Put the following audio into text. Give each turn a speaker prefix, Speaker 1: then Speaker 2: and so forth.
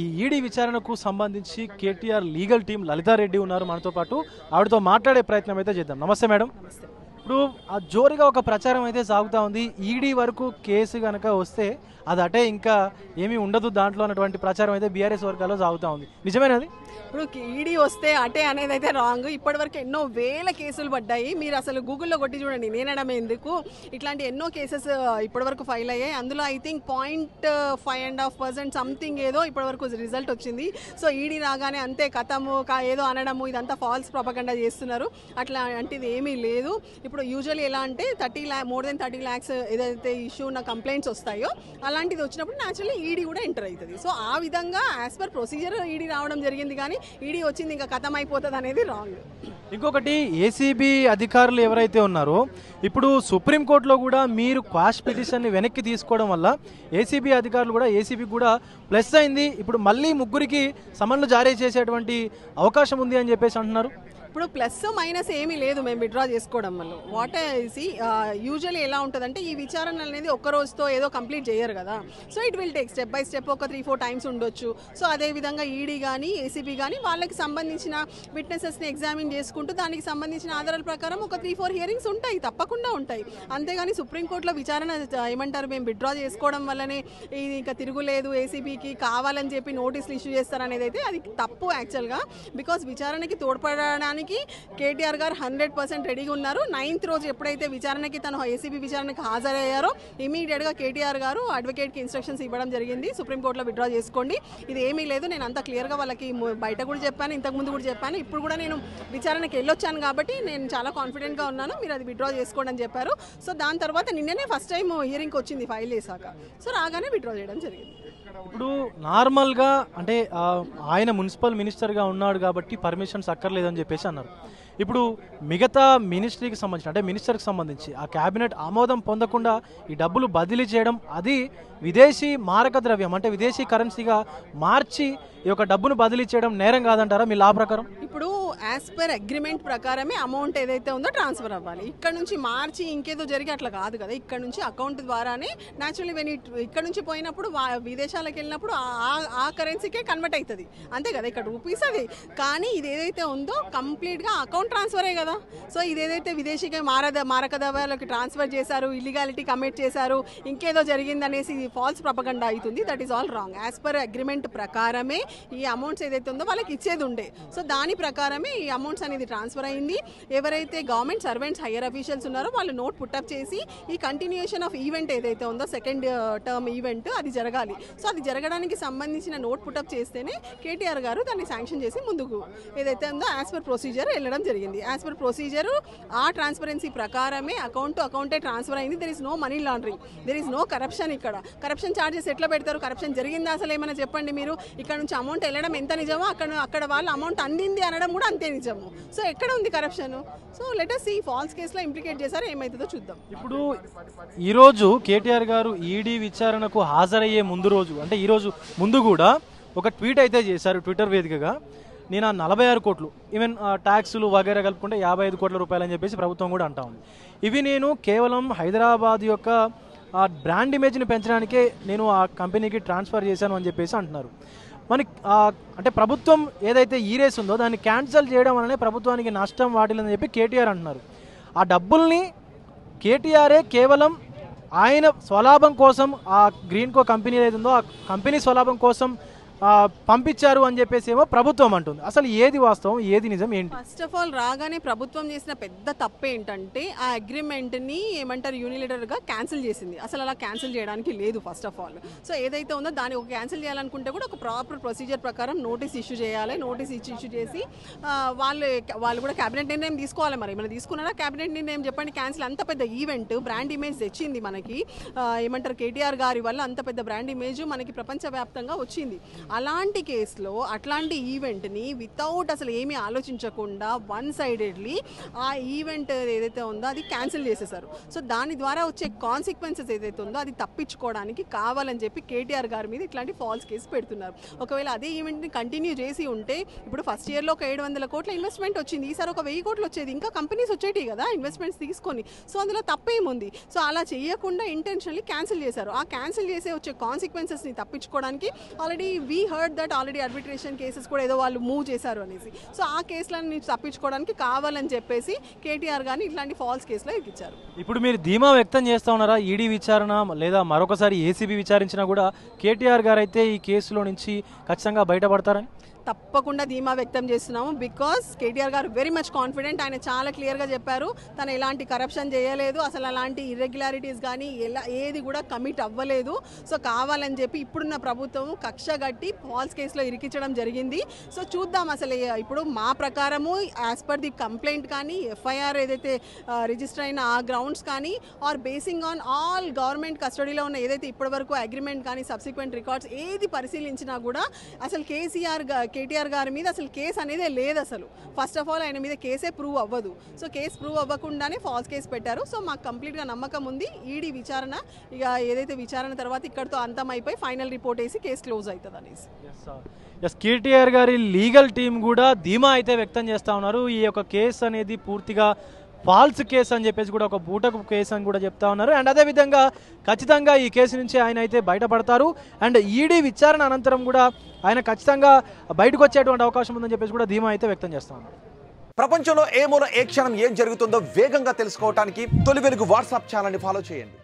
Speaker 1: ఈ ఈడీ విచారణకు సంబంధించి కేటీఆర్ లీగల్ టీం లలితారెడ్డి ఉన్నారు మనతో పాటు. ఆవిడతో మాట్లాడే ప్రయత్నం అయితే చేద్దాం. నమస్తే మేడం. ఇప్పుడు ఆ జోరుగా ఒక ప్రచారం అయితే సాగుతూ ఉంది. ఈడీ వరకు కేసు కనుక వస్తే అది అటే ఇంకా ఏమీ ఉండదు దాంట్లో అన్నటువంటి ప్రచారం అయితే బీఆర్ఎస్ వర్గాల్లో సాగుతూ ఉంది. నిజమేనది?
Speaker 2: ఇప్పుడు ఈడీ వస్తే అటే అనేది అయితే రాంగ్. ఇప్పటివరకు ఎన్నో వేల కేసులు పడ్డాయి. మీరు అసలు గూగుల్లో కొట్టి చూడండి, నేనడమే ఎందుకు ఇట్లాంటి ఎన్నో కేసెస్ ఇప్పటివరకు ఫైల్ అయ్యాయి. అందులో ఐ థింక్ 0.5% సంథింగ్ ఏదో ఇప్పటివరకు రిజల్ట్ వచ్చింది. సో ఈడీ రాగానే అంతే కథము ఏదో అనడము ఇదంతా ఫాల్స్ ప్రొపగండా చేస్తున్నారు. అట్లాంటిది ఏమీ లేదు. ఇప్పుడు యూజువల్లీ ఎలా అంటే మోర్ దెన్ 30 lakhs ఏదైతే ఇష్యూ ఉన్న కంప్లైంట్స్ వస్తాయో అలాంటిది వచ్చినప్పుడు న్యాచురల్లీ ఈడీ కూడా ఎంటర్ అవుతుంది. సో ఆ విధంగా యాజ్ పర్ ప్రొసీజర్ ఈడీ రావడం జరిగింది. కానీ ఈడీ వచ్చింది ఇంకా ఖతం అయిపోతుంది అనేది రాంగ్.
Speaker 1: ఇంకొకటి, ఏసీబీ అధికారులు ఎవరైతే ఉన్నారో ఇప్పుడు సుప్రీంకోర్టులో కూడా మీరు క్వాష్ పిటిషన్ని వెనక్కి తీసుకోవడం వల్ల ఏసీబీ అధికారులు కూడా ఏసీబీ కూడా ప్లస్ అయింది. ఇప్పుడు మళ్ళీ ముగ్గురికి సమన్లు జారీ చేసేటువంటి అవకాశం ఉంది అని చెప్పేసి అంటున్నారు.
Speaker 2: ఇప్పుడు ప్లస్ మైనస్ ఏమీ లేదు మేము విత్డ్రా చేసుకోవడం వల్ల. వాట్ యూజువల్లీ ఎలా ఉంటుందంటే ఈ విచారణ అనేది ఒక్క రోజుతో ఏదో కంప్లీట్ చేయరు కదా. So it will take step by step ఒక 3-4 times ఉండొచ్చు. సో అదేవిధంగా ఈడీ కానీ ఏసీబీ కానీ వాళ్ళకి సంబంధించిన విట్నెసెస్ని ఎగ్జామిన్ చేసుకుంటూ దానికి సంబంధించిన ఆధారాల ప్రకారం ఒక 3-4 hearings ఉంటాయి, తప్పకుండా ఉంటాయి. అంతేగాని సుప్రీంకోర్టులో విచారణ ఏమంటారు మేము విత్డ్రా చేసుకోవడం వల్లనే ఇది ఇంకా తిరుగులేదు ఏసీబీకి కావాలని చెప్పి నోటీసులు ఇష్యూ చేస్తారనేది అయితే అది తప్పు యాక్చువల్గా. బికాస్ విచారణకి తోడ్పడడానికి కేటీఆర్ గారు 100% రెడీగా ఉన్నారు. 9th రోజు ఎప్పుడైతే విచారణకి తను ఏసీబీ విచారణకి హాజరయ్యారో ఇమీడియట్గా కేటీఆర్ గారు అడ్వకేట్కి ఇన్స్ట్రక్షన్స్ ఇవ్వడం జరిగింది, సుప్రీంకోర్టులో విత్డ్రా చేసుకోండి, ఇది ఏమీ లేదు. నేను అంత క్లియర్గా వాళ్ళకి బయట కూడా చెప్పాను, ఇంతకుముందు కూడా చెప్పాను, ఇప్పుడు కూడా నేను విచారణకి వెళ్ళొచ్చాను కాబట్టి నేను చాలా కాన్ఫిడెంట్గా ఉన్నాను, మీరు అది విత్డ్రా చేసుకోండి అని చెప్పారు. సో దాని తర్వాత నిన్ననే ఫస్ట్ టైం హియరింగ్కి వచ్చింది ఫైల్ చేశాక. సో రాగానే విత్డ్రా చేయడం జరిగింది.
Speaker 1: ఇప్పుడు నార్మల్గా అంటే ఆయన మున్సిపల్ మినిస్టర్గా ఉన్నాడు కాబట్టి పర్మిషన్స్ అక్కర్లేదని చెప్పేసి అన్నారు. ఇప్పుడు మిగతా మినిస్ట్రీకి సంబంధించి అంటే మినిస్టర్కి సంబంధించి ఆ క్యాబినెట్ ఆమోదం పొందకుండా ఈ డబ్బులు బదిలీ చేయడం అది విదేశీ మారక ద్రవ్యం అంటే విదేశీ కరెన్సీగా మార్చి ఈ యొక్క డబ్బును బదిలీ చేయడం నేరం కాదంటారా మీ లా ప్రకారం?
Speaker 2: ఇప్పుడు యాజ్ పర్ అగ్రిమెంట్ ప్రకారమే అమౌంట్ ఏదైతే ఉందో ట్రాన్స్ఫర్ అవ్వాలి. ఇక్కడ నుంచి మార్చి ఇంకేదో జరిగి అట్లా కాదు కదా. ఇక్కడ నుంచి అకౌంట్ ద్వారానే న్యాచురల్లీ ఇక్కడ నుంచి పోయినప్పుడు విదేశాలకు వెళ్ళినప్పుడు ఆ కరెన్సీకే కన్వర్ట్ అవుతుంది అంతే కదా, ఇక్కడ రూపీస్ అది. కానీ ఇది ఏదైతే ఉందో కంప్లీట్గా అకౌంట్ ట్రాన్స్ఫరే కదా. సో ఇదేదైతే విదేశీగా మారక ద్రవ్యాలకు ట్రాన్స్ఫర్ చేశారు, ఇల్లీగాలిటీ కమిట్ చేశారు, ఇంకేదో జరిగిందనేసి ఫాల్స్ ప్రొపగండా అవుతుంది. That is all wrong. As per agreement ప్రకారమే ఈ అమౌంట్స్ ఏదైతే ఉందో వాళ్ళకి ఇచ్చేది ఉండే. సో దాని ప్రకారమే ఈ అమౌంట్స్ అనేది ట్రాన్స్ఫర్ అయింది. ఎవరైతే గవర్నమెంట్ సర్వెంట్స్ హైయర్ అఫీషియల్స్ ఉన్నారో వాళ్ళు నోట్ పుట్టప్ చేసి ఈ కంటిన్యూషన్ ఆఫ్ ఈవెంట్ ఏదైతే ఉందో సెకండ్ టర్మ్ ఈవెంట్ అది జరగాలి. సో అది జరగడానికి సంబంధించిన నోట్ పుట్టప్ చేస్తేనే కేటీఆర్ గారు దాన్ని శాంక్షన్ చేసి ముందుకు ఏదైతే ఉందో యాజ్ పర్ ప్రొసీజర్ వెళ్ళడం జరిగింది. యాజ్ పర్ ప్రొసీజర్ ఆ ట్రాన్స్పరెన్సీ ప్రకారమే అకౌంట్ టు అకౌంటే ట్రాన్స్ఫర్ అయింది. There is no money laundering, there is no corruption. ఇక్కడ కరప్షన్ ఛార్జెస్ ఎట్లా పెడతారు? కరప్షన్ జరిగిందా అసలు ఏమైనా చెప్పండి మీరు. ఇక్కడ నుంచి అమౌంట్ వెళ్ళడం ఎంత నిజమో అక్కడ వాళ్ళు అమౌంట్ అందింది అనడం కూడా అంతే నిజము. సో ఎక్కడ ఉంది corruption? So let us see false కేసులో ఇంప్లికేట్ చేశారు, ఏమవుతుందో చూద్దాం.
Speaker 1: ఇప్పుడు ఈరోజు కేటీఆర్ గారు ఈడీ విచారణకు హాజరయ్యే ముందు రోజు అంటే ఈరోజు ముందు కూడా ఒక ట్వీట్ అయితే చేశారు ట్విట్టర్ వేదికగా. నేను 46 కోట్లు ఈవెన్ ట్యాక్సులు వగైరా కలుపుకుంటే 55 కోట్ల రూపాయలు అని చెప్పేసి ప్రభుత్వం కూడా అంటా ఉంది. ఇవి నేను కేవలం హైదరాబాద్ యొక్క ఆ బ్రాండ్ ఇమేజ్ని పెంచడానికే నేను ఆ కంపెనీకి ట్రాన్స్ఫర్ చేశాను అని చెప్పేసి అంటున్నారు. మనకి అంటే ప్రభుత్వం ఏదైతే ఈ రేస్ ఉందో దాన్ని క్యాన్సిల్ చేయడం వల్లనే ప్రభుత్వానికి నష్టం వాటిల్లని చెప్పి కేటీఆర్ అంటున్నారు. ఆ డబ్బుల్ని కేటీఆరే కేవలం ఆయన స్వలాభం కోసం ఆ గ్రీన్కో కంపెనీ ఏదైతే ఉందో ఆ కంపెనీ స్వలాభం కోసం పంపించారు అని చెప్పేసి ఏమో ప్రభుత్వం అంటుంది. అసలు ఏది వాస్తవం, ఏది నిజం, ఏంటి?
Speaker 2: ఫస్ట్ ఆఫ్ ఆల్ రాగానే ప్రభుత్వం చేసిన పెద్ద తప్పు ఏంటంటే ఆ అగ్రిమెంట్ని ఏమంటారు యూనిలేటర్గా క్యాన్సిల్ చేసింది. అసలు అలా క్యాన్సిల్ చేయడానికి లేదు ఫస్ట్ ఆఫ్ ఆల్. సో ఏదైతే ఉందో దాన్ని ఒక క్యాన్సిల్ చేయాలనుకుంటే కూడా ఒక ప్రాపర్ ప్రొసీజర్ ప్రకారం నోటీస్ ఇష్యూ చేయాలి. నోటీస్ ఇష్యూ చేసి వాళ్ళు కూడా క్యాబినెట్ నిర్ణయం తీసుకోవాలి. మరి ఏమైనా తీసుకున్నారా క్యాబినెట్ నిర్ణయం? చెప్పండి. క్యాన్సిల్ అంత పెద్ద ఈవెంట్ బ్రాండ్ ఇమేజ్ తెచ్చింది మనకి, ఏమంటారు కేటీఆర్ గారి వల్ల అంత పెద్ద బ్రాండ్ ఇమేజ్ మనకి ప్రపంచవ్యాప్తంగా వచ్చింది. అలాంటి కేసులో అట్లాంటి ఈవెంట్ని వితౌట్ అసలు ఏమీ ఆలోచించకుండా వన్ సైడెడ్లీ ఆ ఈవెంట్ ఏదైతే ఉందో అది క్యాన్సిల్ చేసేసారు. సో దాని ద్వారా వచ్చే కాన్సిక్వెన్సెస్ ఏదైతే ఉందో అది తప్పించుకోవడానికి కావాలని చెప్పి కేటీఆర్ గారి మీద ఇట్లాంటి ఫాల్స్ కేసు పెడుతున్నారు. ఒకవేళ అదే ఈవెంట్ని కంటిన్యూ చేసి ఉంటే ఇప్పుడు ఫస్ట్ ఇయర్లో ఒక 700 కోట్ల ఇన్వెస్ట్మెంట్ వచ్చింది, ఈసారి ఒక 1000 కోట్లు వచ్చేది. ఇంకా కంపెనీస్ వచ్చేటి కదా ఇన్వెస్ట్మెంట్స్ తీసుకొని. సో అందులో తప్పేముంది? సో అలా చేయకుండా ఇంటెన్షనల్లీ క్యాన్సిల్ చేశారు. ఆ క్యాన్సిల్ చేసే వచ్చే కాన్సిక్వెన్సెస్ని తప్పించుకోవడానికి already we heard that already arbitration cases కూడా ఏదో వాళ్ళు మూవ్ చేశారు అనేసి. సో ఆ కేసులను నుంచి తప్పించుకోవడానికి కావాలని చెప్పేసి కేటీఆర్ గారిని ఇట్లాంటి ఫాల్స్ కేసులో ఇచ్చారు.
Speaker 1: ఇప్పుడు మీరు ధీమా వ్యక్తం చేస్తా ఉన్నారా ఈడీ విచారణ లేదా మరొకసారి ఏసీబీ విచారించినా కూడా కేటీఆర్ గారు అయితే ఈ కేసులో నుంచి ఖచ్చితంగా బయటపడతారని?
Speaker 2: తప్పకుండా ధీమా వ్యక్తం చేస్తున్నాము. బికాస్ కేటీఆర్ గారు వెరీ మచ్ కాన్ఫిడెంట్. ఆయన చాలా క్లియర్గా చెప్పారు తను ఎలాంటి కరప్షన్ చేయలేదు, అసలు అలాంటి ఇర్రెగ్యులారిటీస్ కానీ ఏది కూడా కమిట్ అవ్వలేదు. సో కావాలని చెప్పి ఇప్పుడున్న ప్రభుత్వం కక్ష గట్టి ఫాల్స్ కేసులో ఇరికించడం జరిగింది. సో చూద్దాం అసలు ఇప్పుడు మా ప్రకారము యాజ్ పర్ ది కంప్లైంట్ కానీ ఎఫ్ఐఆర్ ఏదైతే రిజిస్టర్ అయిన ఆ గ్రౌండ్స్ కానీ are basing on all government కస్టడీలో ఉన్న ఏదైతే ఇప్పటివరకు అగ్రిమెంట్ కానీ సబ్సిక్వెంట్ రికార్డ్స్ ఏది పరిశీలించినా కూడా అసలు కేటీఆర్ గారి మీద అసలు కేసు అనేదే లేదు. అసలు ఫస్ట్ ఆఫ్ ఆల్ ఆయన మీద కేసే ప్రూవ్ అవ్వదు. సో కేసు ప్రూవ్ అవ్వకుండానే ఫాల్స్ కేసు పెట్టారు. సో మాకు కంప్లీట్గా నమ్మకం ఉంది ఈడీ విచారణ ఇక ఏదైతే విచారణ తర్వాత ఇక్కడితో అంతం అయిపోయి ఫైనల్ రిపోర్ట్ వేసి కేసు క్లోజ్ అవుతుంది అనేసి.
Speaker 1: కేటీఆర్ గారి లీగల్ టీం కూడా ధీమా అయితే వ్యక్తం చేస్తూ ఉన్నారు. ఈ యొక్క కేసు అనేది పూర్తిగా ఫాల్స్ కేసు అని చెప్పేసి కూడా ఒక బూటకు కేసు అని కూడా చెప్తా ఉన్నారు. అండ్ అదేవిధంగా ఖచ్చితంగా ఈ కేసు నుంచి ఆయన అయితే బయటపడతారు. అండ్ ఈడీ విచారణ అనంతరం కూడా ఆయన ఖచ్చితంగా బయటకు వచ్చేటువంటి అవకాశం ఉందని చెప్పేసి కూడా ధీమా అయితే వ్యక్తం చేస్తా ఉన్నారు.
Speaker 3: ప్రపంచంలో ఏ మూల ఏ క్షణం ఏం జరుగుతుందో వేగంగా తెలుసుకోవడానికి తొలి వెలుగు వాట్సాప్ ఛానల్ని ఫాలో చేయండి.